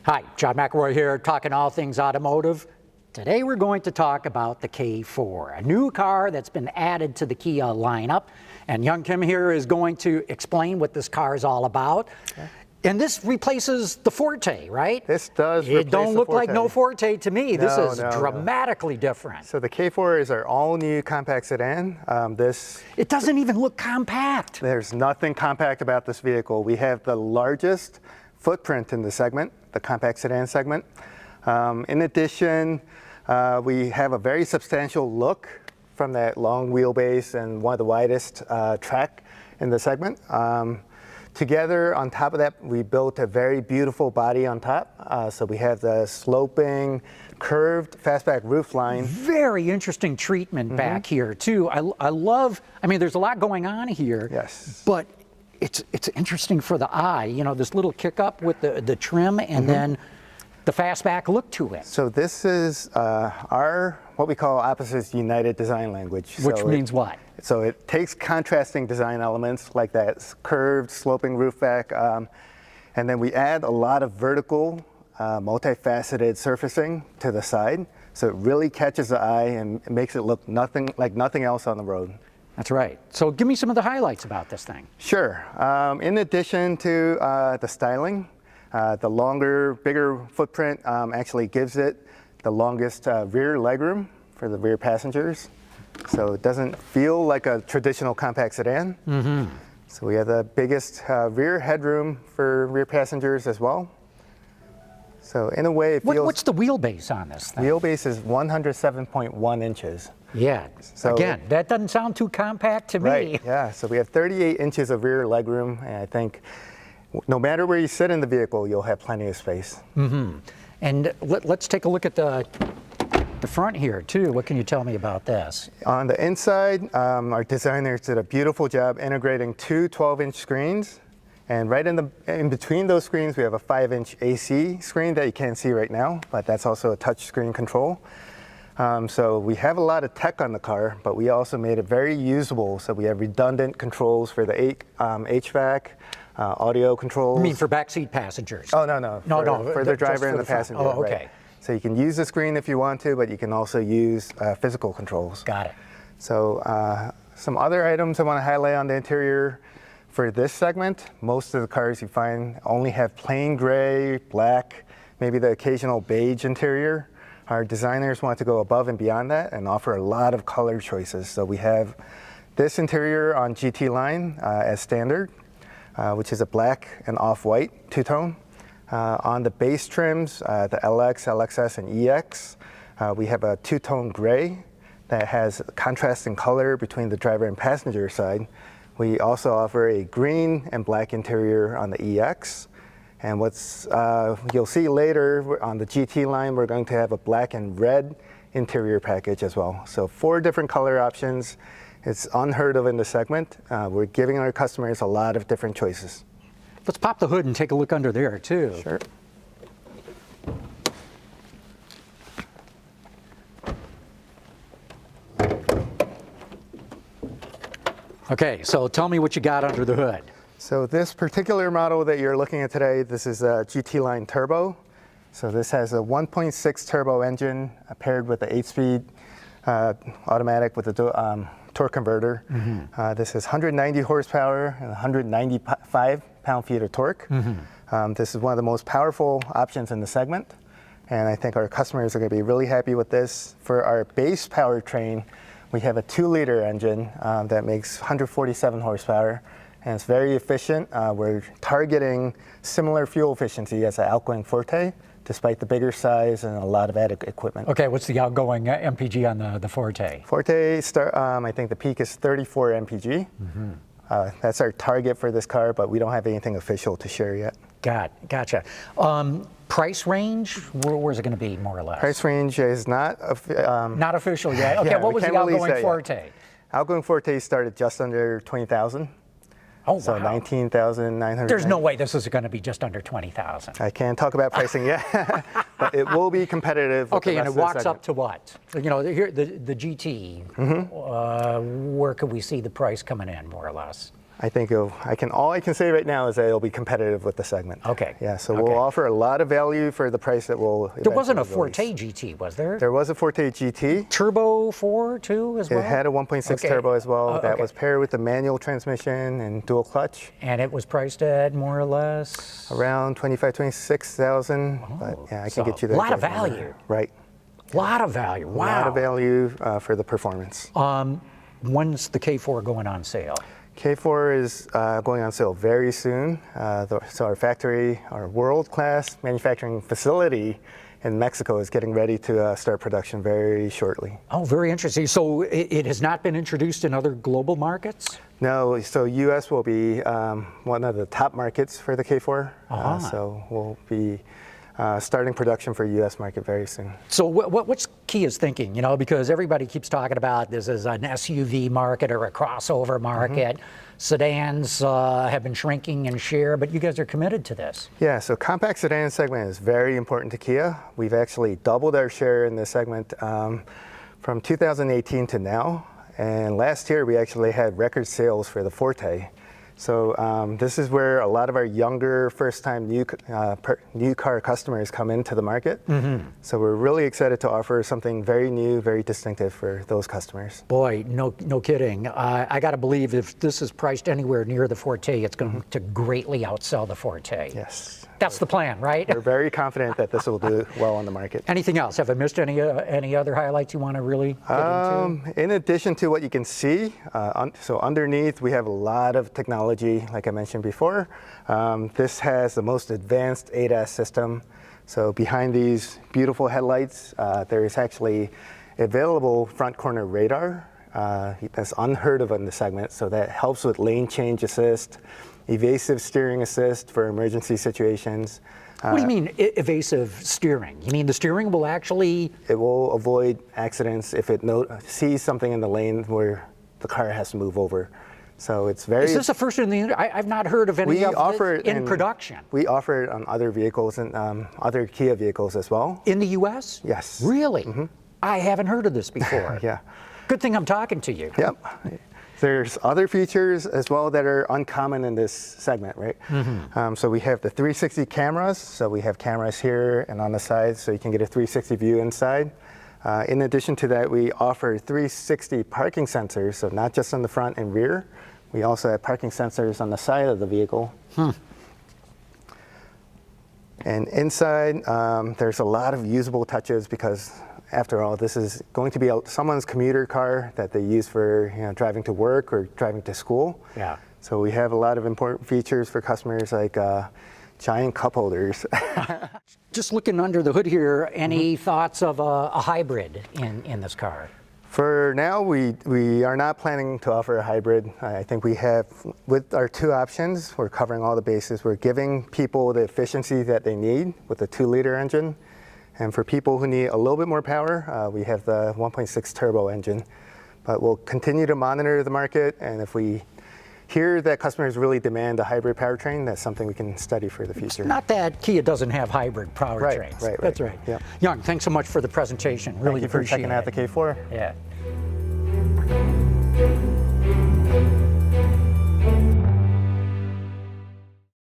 Hi, John McElroy here, talking all things automotive. Today we're going to talk about the K4, a new car that's been added to the Kia lineup. And young Kim here is going to explain what this car is all about. Okay. And this replaces the Forte, right? This does replace the Forte. It don't look like no Forte to me. This is dramatically different. So the K4 is our all-new compact sedan. It doesn't even look compact. There's nothing compact about this vehicle. We have the largest footprint in the segment, the compact sedan segment. In addition, we have a very substantial look from that long wheelbase and one of the widest track in the segment. Together, on top of that, we built a very beautiful body on top. So we have the sloping, curved fastback roofline. Very interesting treatment back here, too. I love, I mean, there's a lot going on here. Yes. But it's interesting for the eye. You know, this little kick up with the trim and then the fastback look to it. So this is what we call opposites united design language. Which means what? So it takes contrasting design elements like that curved, sloping roof back, and then we add a lot of vertical, multifaceted surfacing to the side. So it really catches the eye and makes it look like nothing else on the road. That's right. So give me some of the highlights about this thing. Sure. In addition to the styling, the longer, bigger footprint actually gives it the longest rear legroom for the rear passengers. So it doesn't feel like a traditional compact sedan. So we have the biggest rear headroom for rear passengers as well. So in a way, it feels... What's the wheelbase on this thing? Wheelbase is 107.1 inches. Yeah, so again, that doesn't sound too compact to me. Right, yeah, so we have 38 inches of rear legroom, and I think no matter where you sit in the vehicle, you'll have plenty of space. And let's take a look at the front here too. What can you tell me about this? On the inside, our designers did a beautiful job integrating two 12-inch screens. And right in between those screens, we have a 5-inch AC screen that you can't see right now, but that's also a touch screen control. So we have a lot of tech on the car, but we also made it very usable. So we have redundant controls for the HVAC, audio controls. You mean for backseat passengers? Oh, no. For the driver and the passenger. Oh, okay. Right. So you can use the screen if you want to, but you can also use physical controls. Got it. So some other items I want to highlight on the interior. For this segment, most of the cars you find only have plain gray, black, maybe the occasional beige interior. Our designers want to go above and beyond that and offer a lot of color choices. So we have this interior on GT line as standard, which is a black and off-white two-tone. On the base trims, the LX, LXS, and EX, we have a two-tone gray that has contrasting color between the driver and passenger side. We also offer a green and black interior on the EX. And you'll see later on the GT line, we're going to have a black and red interior package as well. So 4 different color options. It's unheard of in the segment. We're giving our customers a lot of different choices. Let's pop the hood and take a look under there too. Sure. Okay, so tell me what you got under the hood. So this particular model that you're looking at today, this is a GT Line Turbo. So this has a 1.6 turbo engine paired with the 8-speed automatic with a torque converter. This is 190 horsepower and 195 pound-feet of torque. This is one of the most powerful options in the segment. And I think our customers are going to be really happy with this. For our base powertrain, we have a 2-liter engine that makes 147 horsepower, and it's very efficient. We're targeting similar fuel efficiency as the outgoing Forte, despite the bigger size and a lot of added equipment. Okay, what's the outgoing MPG on the Forte? Forte, I think the peak is 34 MPG. That's our target for this car, but we don't have anything official to share yet. Gotcha. Price range, where's it going to be more or less? Price range is not official yet. Okay, yeah, what was the outgoing Forte? Outgoing Forte started just under 20,000. Oh, so wow. 19,900. There's no way this is going to be just under 20,000. I can't talk about pricing yet, but it will be competitive. Okay, and it walks up to what? You know, here the GT. Where could we see the price coming in, more or less? I think all I can say right now is that it'll be competitive with the segment. Okay. Yeah, so Okay. we'll offer a lot of value for the price that we'll There wasn't a eventually Forte release. GT, was there? There was a Forte GT. Turbo 4 too as well? It had a 1.6 Okay. turbo as well. That Okay. was paired with the manual transmission and dual clutch. And it was priced at more or less? Around 25, 26,000. But yeah, I so can get you that. a lot of exact number. value. Right. A lot of value. Wow. A lot of value for the performance. When's the K4 going on sale? K4 is going on sale very soon. So our factory, our world-class manufacturing facility in Mexico is getting ready to start production very shortly. Oh, very interesting. So it has not been introduced in other global markets? No, so U.S. will be one of the top markets for the K4. So we'll be starting production for U.S. market very soon. So what's Kia's thinking? You know, because everybody keeps talking about this as an SUV market or a crossover market. Sedans have been shrinking in share, but you guys are committed to this. Yeah, so compact sedan segment is very important to Kia. We've actually doubled our share in this segment from 2018 to now. And last year we actually had record sales for the Forte. So this is where a lot of our younger, first-time new car customers come into the market. So we're really excited to offer something very new, very distinctive for those customers. Boy, no kidding. I got to believe if this is priced anywhere near the Forte, it's going to greatly outsell the Forte. Yes. That's the plan, right? We're very confident that this will do well on the market. Anything else? Have I missed any other highlights you want to really get into? In addition to what you can see, so underneath we have a lot of technology, like I mentioned before. This has the most advanced ADAS system. So behind these beautiful headlights, there is actually available front corner radar. That's unheard of in the segment, so that helps with lane change assist, evasive steering assist for emergency situations. What do you mean evasive steering? You mean the steering will actually... It will avoid accidents if it sees something in the lane where the car has to move over. So it's very... Is this the first in the... I've not heard of any of this in production. We offer it on other vehicles and other Kia vehicles as well. In the U.S.? Yes. Really? I haven't heard of this before. Yeah. Good thing I'm talking to you. Yep. There's other features as well that are uncommon in this segment, right? So we have the 360 cameras. So we have cameras here and on the sides, so you can get a 360 view inside. In addition to that, we offer 360 parking sensors, so not just on the front and rear. We also have parking sensors on the side of the vehicle. And inside, there's a lot of usable touches because after all, this is going to be someone's commuter car that they use for driving to work or driving to school. Yeah. So we have a lot of important features for customers like giant cup holders. Just looking under the hood here, any thoughts of a hybrid in this car? For now, we are not planning to offer a hybrid. I think we have, with our two options, we're covering all the bases. We're giving people the efficiency that they need with the 2-liter engine. And for people who need a little bit more power, we have the 1.6 turbo engine. But we'll continue to monitor the market, and if we hear that customers really demand a hybrid powertrain, that's something we can study for the future. Not that Kia doesn't have hybrid powertrains. Right. That's right. Yep. Young, thanks so much for the presentation. Really Thank you for appreciate checking out the K4. Yeah.